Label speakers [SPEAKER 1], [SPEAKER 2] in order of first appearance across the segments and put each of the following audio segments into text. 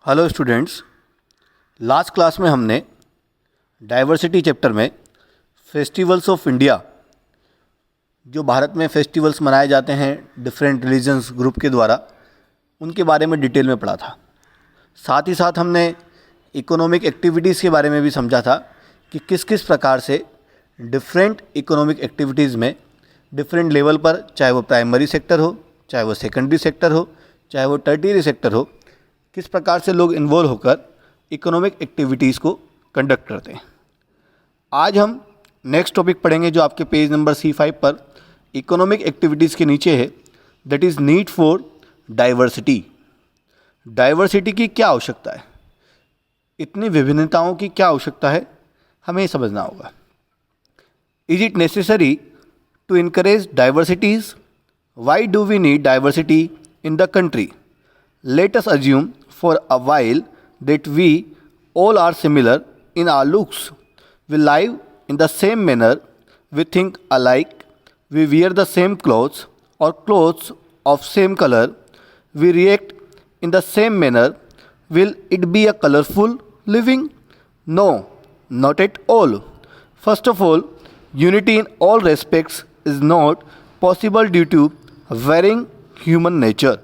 [SPEAKER 1] Hello students. Last class में हमने diversity chapter में फेस्टिवल्स ऑफ इंडिया, जो भारत में फेस्टिवल्स मनाए जाते हैं डिफरेंट रिलीजन्स ग्रुप के द्वारा, उनके बारे में डिटेल में पढ़ा था। साथ ही साथ हमने इकोनॉमिक एक्टिविटीज़ के बारे में भी समझा था कि किस किस प्रकार से डिफरेंट इकोनॉमिक एक्टिविटीज़ में डिफरेंट लेवल पर, चाहे वो प्राइमरी सेक्टर हो, चाहे वो सेकेंडरी सेक्टर हो, चाहे वो टर्टियरी सेक्टर हो, किस प्रकार से लोग इन्वॉल्व होकर इकोनॉमिक एक्टिविटीज़ को कंडक्ट करते हैं। आज हम नेक्स्ट टॉपिक पढ़ेंगे जो आपके पेज नंबर C5 पर इकोनॉमिक एक्टिविटीज़ के नीचे है, that is need for diversity. Diversity की क्या आवश्यकता है, इतनी विभिन्नताओं की क्या आवश्यकता है, हमें समझना होगा। Is it necessary to encourage diversities? Why do we need diversity in the country? Let us assume for a while that we all are similar in our looks. We live in the same manner, we think alike, we wear the same clothes or clothes of same color, we react in the same manner. Will it be a colorful living? No, not at all. First of all, unity in all respects is not possible due to varying human nature.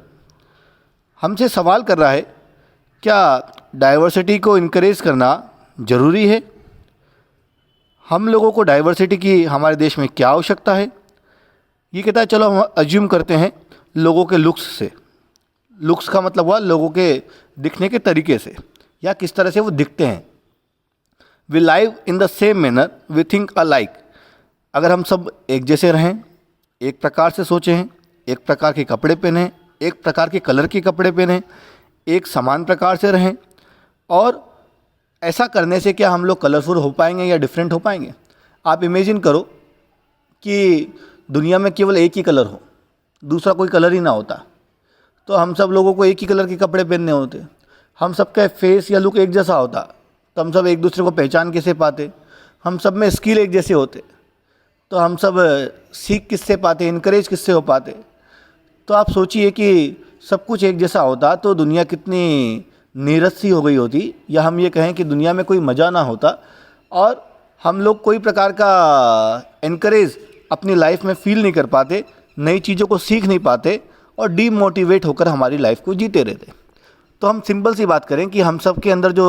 [SPEAKER 1] हमसे सवाल कर रहा है, क्या diversity को encourage करना ज़रूरी है? हम लोगों को डाइवर्सिटी की हमारे देश में क्या आवश्यकता है? ये कहता है चलो हम अज्यूम करते हैं लोगों के लुक्स से। लुक्स का मतलब हुआ लोगों के दिखने के तरीके से, या किस तरह से वो दिखते हैं। We live in the same manner, we think alike. अगर हम सब एक जैसे रहें, एक प्रकार से सोचें, एक प्रकार के कपड़े पहनें, एक प्रकार के कलर के कपड़े पहने, एक समान प्रकार से रहें, और ऐसा करने से क्या हम लोग कलरफुल हो पाएंगे या डिफरेंट हो पाएंगे? आप इमेजिन करो कि दुनिया में केवल एक ही कलर हो, दूसरा कोई कलर ही ना होता, तो हम सब लोगों को एक ही कलर के कपड़े पहनने होते, हम सबका फेस या लुक एक जैसा होता, तो हम सब एक दूसरे को पहचान कैसे पाते? हम सब में स्किल एक जैसे होते, तो हम सब सीख किससे पाते, इनकरेज किससे हो पाते? तो आप सोचिए कि सब कुछ एक जैसा होता तो दुनिया कितनी नीरस सी हो गई होती, या हम ये कहें कि दुनिया में कोई मज़ा ना होता, और हम लोग कोई प्रकार का इनकरेज अपनी लाइफ में फील नहीं कर पाते, नई चीज़ों को सीख नहीं पाते, और डीमोटिवेट होकर हमारी लाइफ को जीते रहते। तो हम सिंपल सी बात करें कि हम सब के अंदर जो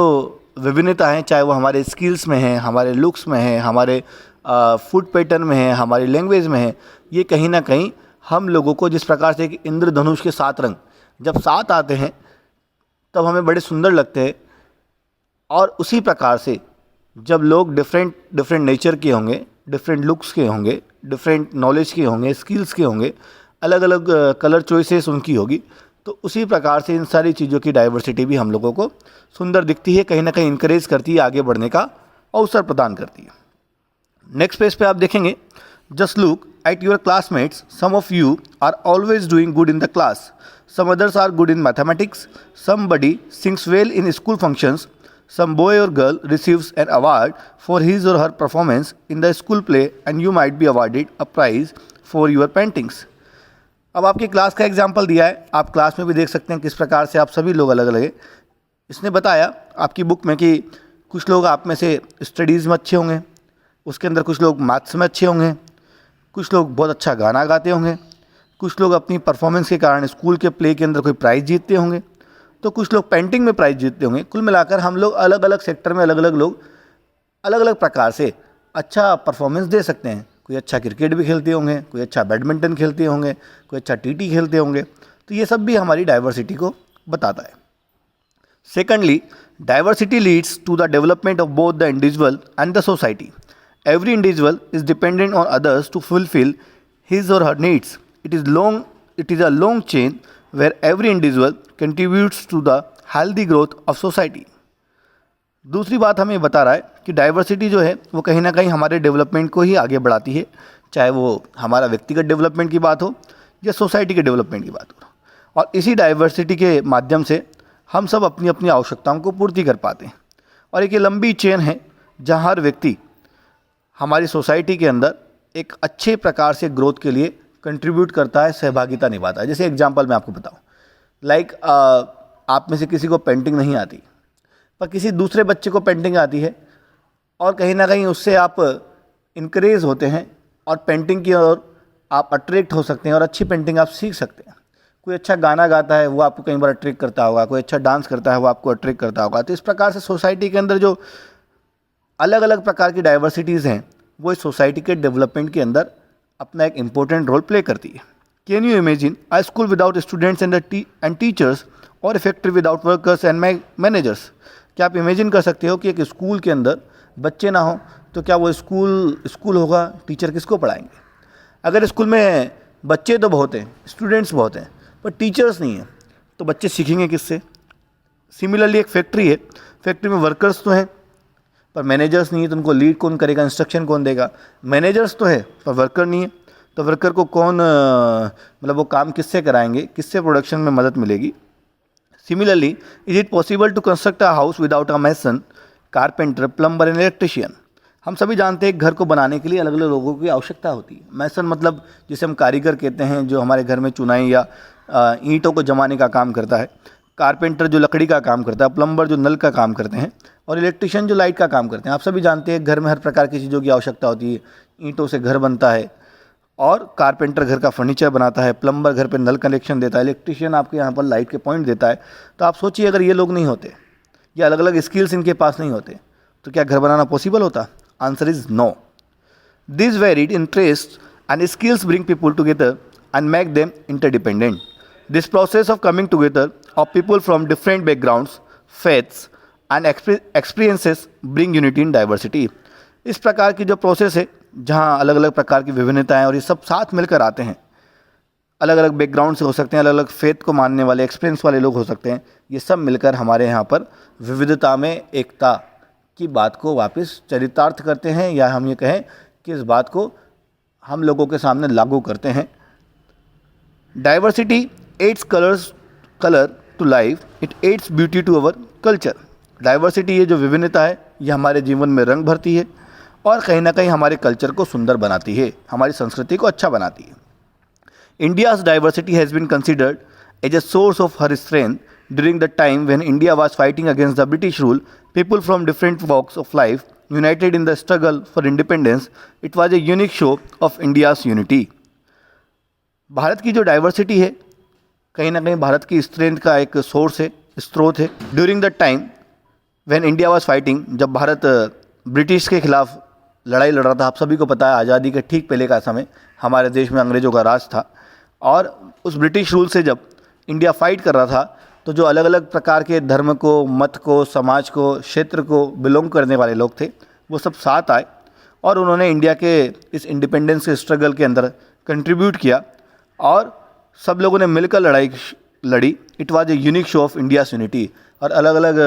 [SPEAKER 1] विभिन्नता है, चाहे वो हमारे स्किल्स में है, हमारे लुक्स में है, हमारे फूड पैटर्न में है, हमारी लैंग्वेज में है, ये कहीं ना कहीं हम लोगों को, जिस प्रकार से कि इंद्रधनुष के 7 रंग जब साथ आते हैं तब हमें बड़े सुंदर लगते हैं, और उसी प्रकार से जब लोग डिफरेंट नेचर के होंगे, डिफरेंट लुक्स के होंगे, डिफरेंट नॉलेज के होंगे, स्किल्स के होंगे, अलग अलग कलर चॉइसेस उनकी होगी, तो उसी प्रकार से इन सारी चीज़ों की डाइवर्सिटी भी हम लोगों को सुंदर दिखती है, कहीं ना कहीं इंकरेज करती है, आगे बढ़ने का अवसर प्रदान करती है। नेक्स्ट पेज पे आप देखेंगे, just look at your classmates. Some of you are always doing good in the class. Some others are good in mathematics. Somebody sings well in school functions. Some boy or girl receives an award for his or her performance in the school play, and you might be awarded a prize for your paintings. अब आपकी class का example दिया है, आप class में भी देख सकते हैं किस प्रकार से आप सभी लोग अलग अलग हैं। इसने बताया आपकी बुक में कि कुछ लोग आप में से स्टडीज़ में अच्छे होंगे, उसके अंदर कुछ लोग मैथ्स में अच्छे होंगे, कुछ लोग बहुत अच्छा गाना गाते होंगे, कुछ लोग अपनी परफॉर्मेंस के कारण स्कूल के प्ले के अंदर कोई प्राइज़ जीतते होंगे, तो कुछ लोग पेंटिंग में प्राइज़ जीतते होंगे। कुल मिलाकर हम लोग अलग अलग सेक्टर में अलग अलग लोग अलग अलग प्रकार से अच्छा परफॉर्मेंस दे सकते हैं। कोई अच्छा क्रिकेट भी खेलते होंगे, कोई अच्छा बैडमिंटन खेलते होंगे, कोई अच्छा टीटी खेलते होंगे, तो ये सब भी हमारी डाइवर्सिटी को बताता है। Secondly, diversity leads to the development of both the individual and the society. Every individual is dependent on others to fulfill his or her needs. It is a long chain where every individual contributes to the healthy growth of society. दूसरी बात हमें बता रहा है कि diversity जो है वो कहीं ना कहीं हमारे डेवलपमेंट को ही आगे बढ़ाती है, चाहे वो हमारा व्यक्तिगत डेवलपमेंट की बात हो या सोसाइटी के डेवलपमेंट की बात हो, और इसी डाइवर्सिटी के माध्यम से हम सब अपनी अपनी आवश्यकताओं को पूर्ति कर पाते हैं। और एक ये लंबी चेन है जहाँ हर व्यक्ति हमारी सोसाइटी के अंदर एक अच्छे प्रकार से ग्रोथ के लिए कंट्रीब्यूट करता है, सहभागिता निभाता है। जैसे एग्जांपल मैं आपको बताऊं, लाइक आप में से किसी को पेंटिंग नहीं आती, पर किसी दूसरे बच्चे को पेंटिंग आती है और कहीं ना कहीं उससे आप इनकरेज होते हैं और पेंटिंग की ओर आप अट्रैक्ट हो सकते हैं और अच्छी पेंटिंग आप सीख सकते हैं। कोई अच्छा गाना गाता है वो आपको कई बार अट्रैक्ट करता होगा, कोई अच्छा डांस करता है वो आपको अट्रैक्ट करता होगा। तो इस प्रकार से सोसाइटी के अंदर जो अलग अलग प्रकार की डाइवर्सिटीज़ हैं वो इस सोसाइटी के डेवलपमेंट के अंदर अपना एक इम्पोर्टेंट रोल प्ले करती है। Can you imagine a school without students and teachers और a factory without workers and managers? क्या आप इमेजिन कर सकते हो कि एक स्कूल के अंदर बच्चे ना हो तो क्या वो स्कूल होगा? टीचर किसको पढ़ाएंगे? अगर स्कूल में बच्चे तो बहुत हैं, स्टूडेंट्स बहुत हैं, पर टीचर्स नहीं हैं, तो बच्चे सीखेंगे किससे? सिमिलरली एक फैक्ट्री है, फैक्ट्री में वर्कर्स तो हैं पर मैनेजर्स नहीं है, तो उनको लीड कौन करेगा, इंस्ट्रक्शन कौन देगा? मैनेजर्स तो है पर वर्कर नहीं है, तो वर्कर को कौन मतलब वो काम किससे कराएंगे, किससे प्रोडक्शन में मदद मिलेगी? Similarly, is it possible to construct a house without a mason, carpenter, plumber and electrician? हम सभी जानते हैं एक घर को बनाने के लिए अलग अलग लोगों की आवश्यकता होती है। मैसन मतलब जिसे हम कारीगर कहते हैं, जो हमारे घर में चुनाई या ईंटों को जमाने का काम करता है। कारपेंटर जो लकड़ी का काम करता है, प्लम्बर जो नल का काम करते हैं, और इलेक्ट्रिशियन जो लाइट का काम करते हैं। आप सभी जानते हैं घर में हर प्रकार की चीज़ों की आवश्यकता होती है। ईंटों से घर बनता है और कारपेंटर घर का फर्नीचर बनाता है, प्लम्बर घर पे नल कनेक्शन देता है, इलेक्ट्रिशियन आपके यहाँ पर लाइट के पॉइंट देता है। तो आप सोचिए अगर ये लोग नहीं होते, ये अलग अलग स्किल्स इनके पास नहीं होते, तो क्या घर बनाना पॉसिबल होता? Answer is no. This varied interest and skills bring people together and make them interdependent. This process of coming together of people from different backgrounds, faiths and experiences bring unity in diversity. इस प्रकार की जो process है जहाँ अलग अलग प्रकार की विभिन्नताएं और ये सब साथ मिलकर आते हैं, अलग अलग बैकग्राउंड से हो सकते हैं, अलग अलग फेथ को मानने वाले, एक्सपीरियंस वाले लोग हो सकते हैं, ये सब मिलकर हमारे यहाँ पर विविधता में एकता की बात को वापस चरितार्थ करते हैं, या हम ये कहें कि इस बात को हम लोगों के सामने लागू करते हैं। Diversity adds colour to life, it adds beauty to our culture. Diversity, ये जो विभिन्नता है, ये हमारे जीवन में रंग भरती है और कहीं ना कहीं हमारे कल्चर को सुंदर बनाती है, हमारी संस्कृति को अच्छा बनाती है। India's diversity has been considered as a source of her strength during the time when India was fighting against the British rule. People from different walks of life united in the struggle for independence. It was a unique show of India's unity. Bharat की जो diversity है कहीं ना कहीं भारत की strength का एक source है, स्रोत है। During the time when India was fighting, जब भारत ब्रिटिश के खिलाफ लड़ाई लड़ रहा था, आप सभी को पता है आज़ादी के ठीक पहले का समय हमारे देश में अंग्रेज़ों का राज था, और उस ब्रिटिश रूल से जब इंडिया फाइट कर रहा था तो जो अलग अलग प्रकार के धर्म को, मत को, समाज को, क्षेत्र को बिलोंग करने वाले लोग थे, वो सब साथ आए और उन्होंने इंडिया के इस इंडिपेंडेंस के स्ट्रगल के अंदर कंट्रीब्यूट किया और सब लोगों ने मिलकर लड़ाई लड़ी। It was a unique show off India's unity. और अलग अलग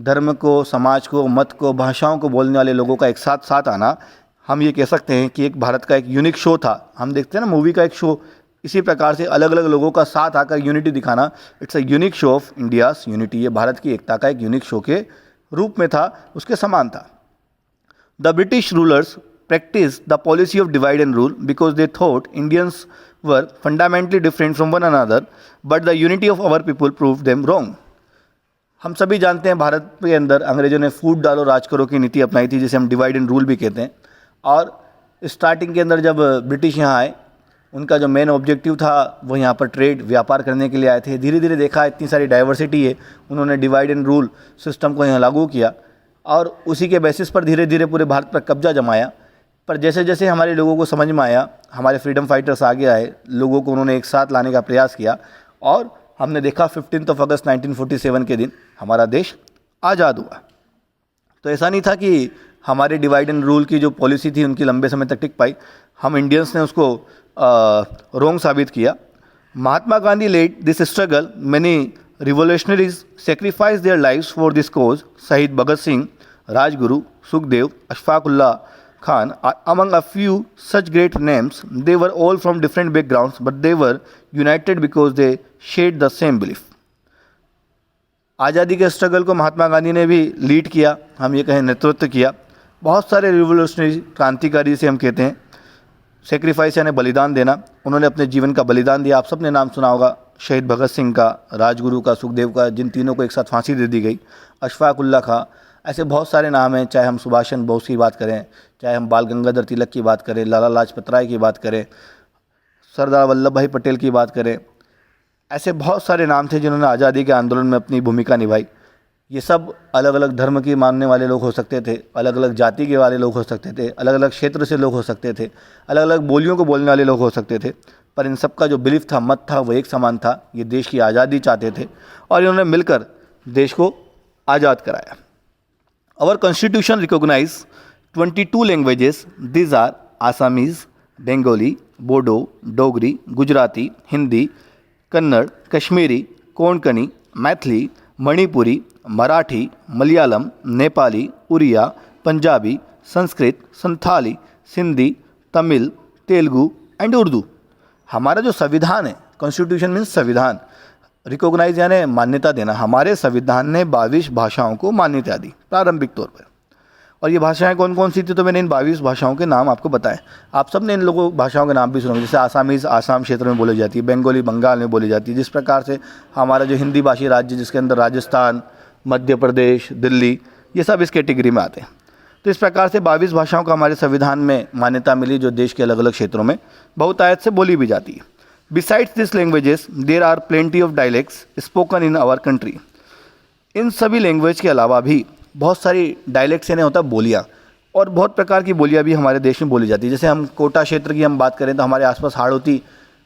[SPEAKER 1] धर्म को, समाज को, मत को, भाषाओं को बोलने वाले लोगों का एक साथ आना, हम ये कह सकते हैं कि एक भारत का एक यूनिक शो था। हम देखते हैं ना मूवी का एक शो, इसी प्रकार से अलग अलग लोगों का साथ आकर यूनिटी दिखाना, it's a unique show off India's unity. ये भारत की एकता का एक यूनिक शो के रूप में था, उसके समान था। The British rulers practiced the policy of divide and rule because they thought Indians were fundamentally different from one another, but the unity of our people proved them wrong. हम सभी जानते हैं भारत के अंदर अंग्रेजों ने फूट डालो राज करो की नीति अपनाई थी, जिसे हम डिवाइड एंड रूल भी कहते हैं। और स्टार्टिंग के अंदर जब ब्रिटिश यहाँ आए, उनका जो मेन ऑब्जेक्टिव था वो यहाँ पर ट्रेड, व्यापार करने के लिए आए थे। धीरे धीरे देखा इतनी सारी डाइवर्सिटी है, उन्होंने डिवाइड एंड रूल सिस्टम को यहाँ लागू किया और उसी के बेसिस पर धीरे धीरे पूरे भारत पर कब्जा जमाया। पर जैसे जैसे हमारे लोगों को समझ में आया, हमारे फ्रीडम फाइटर्स आगे आए, लोगों को उन्होंने एक साथ लाने का प्रयास किया और हमने देखा 15 अगस्त 1947 के दिन हमारा देश आज़ाद हुआ। तो ऐसा नहीं था कि हमारे डिवाइड एंड रूल की जो पॉलिसी थी उनकी लंबे समय तक टिक पाई, हम इंडियंस ने उसको रोंग साबित किया। Mahatma Gandhi led this struggle, many revolutionaries sacrifice their lives for this cause. Shaheed Bhagat Singh, Rajguru, Sukhdev, Ashfaq Ullah Khan are among a few such great names. They were all from different backgrounds, but they were united because they shared the same belief. आज़ादी के struggle को महात्मा गांधी ने भी lead किया, हम ये कहें नेतृत्व किया। बहुत सारे रिवोल्यूशनरी, क्रांतिकारी से हम कहते हैं, सेक्रीफाइस यानी बलिदान देना, उन्होंने अपने जीवन का बलिदान दिया। आप सबने नाम सुना होगा शहीद भगत सिंह का, राजगुरु का, सुखदेव का, जिन तीनों को एक साथ फांसी दे दी गई, अशफाक उल्लाह खां, ऐसे बहुत सारे नाम हैं। चाहे हम सुभाष चंद्र बोस की बात करें, चाहे हम बाल गंगाधर तिलक की बात करें, लाला लाजपत राय की बात करें, सरदार वल्लभ भाई पटेल की बात करें, ऐसे बहुत सारे नाम थे जिन्होंने आज़ादी के आंदोलन में अपनी भूमिका निभाई। ये सब अलग अलग धर्म के मानने वाले लोग हो सकते थे, अलग अलग जाति के वाले लोग हो सकते थे, अलग अलग क्षेत्र से लोग हो सकते थे, अलग अलग बोलियों को बोलने वाले लोग हो सकते थे, पर इन सब का जो बिलीफ था, मत था, वो एक समान था। ये देश की आज़ादी चाहते थे और इन्होंने मिलकर देश को आज़ाद कराया। Our constitution recognize 22 languages. These are Assamese, Bengali, Bodo, Dogri, Gujarati, Hindi, Kannada, Kashmiri, Konkani, Maithili, Manipuri, Marathi, Malayalam, Nepali, Uriya, Punjabi, Sanskrit, Santhali, Sindhi, Tamil, Telugu and Urdu. हमारा जो संविधान है, कॉन्स्टिट्यूशन मीन्स संविधान, रिकॉग्नाइज यानी मान्यता देना। हमारे संविधान ने 22 भाषाओं को मान्यता दी प्रारंभिक तौर पर। और ये भाषाएं कौन कौन सी थी, तो मैंने इन 22 भाषाओं के नाम आपको बताए। आप सब ने इन लोगों भाषाओं के नाम भी सुने, जैसे आसामीज़ आसाम क्षेत्र में बोली जाती है, बंगाली बंगाल में बोली जाती है। जिस प्रकार से हमारा जो हिंदी भाषी राज्य, जिसके अंदर राजस्थान, मध्य प्रदेश, दिल्ली, ये सब इस कैटेगरी में आते हैं। तो इस प्रकार से 22 भाषाओं का हमारे संविधान में मान्यता मिली, जो देश के अलग अलग क्षेत्रों में बहुतायत से बोली भी जाती है। Besides these languages, there are plenty of dialects spoken in our country. इन सभी लैंग्वेज के अलावा भी बहुत सारी डायलेक्ट्स यानी होता है बोलियाँ, और बहुत प्रकार की बोलियाँ भी हमारे देश में बोली जाती है। जैसे हम कोटा क्षेत्र की हम बात करें तो हमारे आसपास हाड़ौती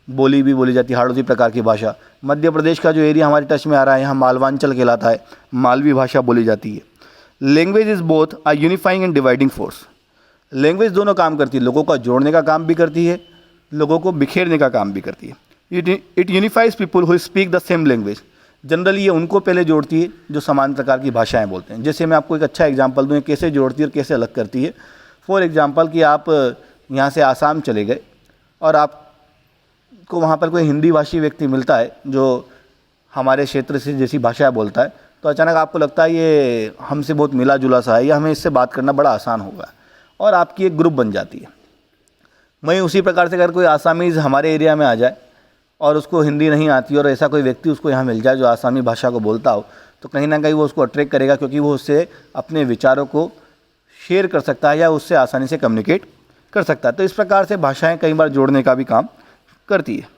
[SPEAKER 1] बोली भी बोली जाती है, हाड़ौती प्रकार की भाषा। मध्य प्रदेश का जो एरिया हमारे टच में आ रहा है, यहाँ मालवांचल कहलाता है, मालवी भाषा बोली जाती है। Language is both a unifying and dividing force. Language दोनों काम करती है, लोगों का जोड़ने का काम भी करती है, लोगों को बिखेरने का काम भी करती है। It unifies people who speak the same language. Generally ये उनको पहले जोड़ती है जो समान प्रकार की भाषाएं बोलते हैं। जैसे मैं आपको एक अच्छा एग्जांपल दूँ, कैसे जोड़ती है और कैसे अलग करती है। फॉर एग्जांपल कि आप यहाँ से आसाम चले गए और आपको वहाँ पर कोई हिंदी भाषी व्यक्ति मिलता है जो हमारे क्षेत्र से जैसी भाषा बोलता है, तो अचानक आपको लगता है ये हमसे बहुत मिला जुला सा है, या हमें इससे बात करना बड़ा आसान होगा, और आपकी एक ग्रुप बन जाती है। वहीं उसी प्रकार से अगर कोई आसामीज़ हमारे एरिया में आ जाए और उसको हिंदी नहीं आती, और ऐसा कोई व्यक्ति उसको यहाँ मिल जाए जो आसामी भाषा को बोलता हो, तो कहीं ना कहीं वो उसको अट्रैक्ट करेगा, क्योंकि वो उससे अपने विचारों को शेयर कर सकता है या उससे आसानी से कम्युनिकेट कर सकता है। तो इस प्रकार से भाषाएं कई बार जोड़ने का भी काम करती है।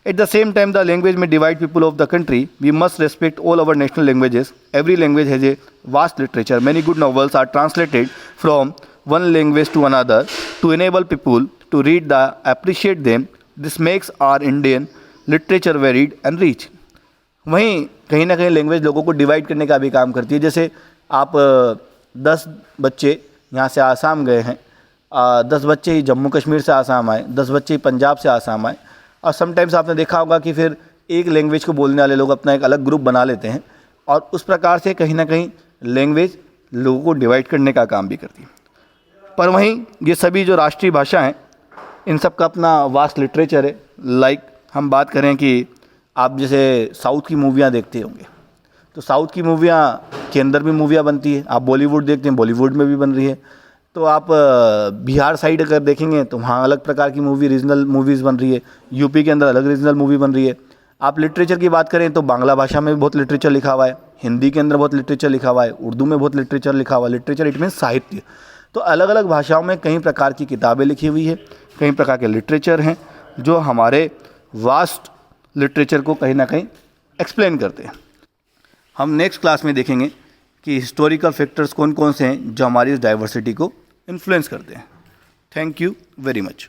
[SPEAKER 1] At the same time the language में divide people of the country. We must respect all our national languages. Every language has a vast literature. Many good novels are translated from one language to another to enable people to read the appreciate them. This makes our Indian literature varied and rich. वहीं कहीं ना कहीं language लोगों को divide करने का भी काम करती है। जैसे आप 10 बच्चे यहाँ से आसाम गए हैं, 10 बच्चे ही जम्मू कश्मीर से आसाम आए, 10 बच्चे ही पंजाब से आसाम आए, और समटाइम्स आपने देखा होगा कि फिर एक लैंग्वेज को बोलने वाले लोग अपना एक अलग ग्रुप बना लेते हैं, और उस प्रकार से कहीं ना कहीं लैंग्वेज लोगों को डिवाइड करने का काम भी करती है। पर वहीं ये सभी जो राष्ट्रीय भाषा हैं, इन सब का अपना वास्ट लिटरेचर है। लाइक हम बात करें कि आप जैसे साउथ की मूवियाँ देखते होंगे, तो साउथ की मूवियाँ के अंदर भी मूवियाँ बनती है। आप बॉलीवुड देखते हैं, बॉलीवुड में भी बन रही है। तो आप बिहार साइड अगर देखेंगे तो वहाँ अलग प्रकार की मूवी, रीजनल मूवीज़ बन रही है। यूपी के अंदर अलग रीजनल मूवी बन रही है। आप लिटरेचर की बात करें तो बांग्ला भाषा में भी बहुत लिटरेचर लिखा हुआ है, हिंदी के अंदर बहुत लिटरेचर लिखा हुआ है, उर्दू में बहुत लिटरेचर लिखा हुआ है। लिटरेचर इट मीन्स साहित्य। तो अलग अलग भाषाओं में कई प्रकार की किताबें लिखी हुई है, कई प्रकार के लिटरेचर हैं जो हमारे वास्ट लिटरेचर को कहीं ना कहीं एक्सप्लेन करते हैं। हम नेक्स्ट क्लास में देखेंगे कि हिस्टोरिकल फैक्टर्स कौन कौन से हैं जो हमारी इस डाइवर्सिटी को इन्फ्लुएंस करते हैं। Thank you very much.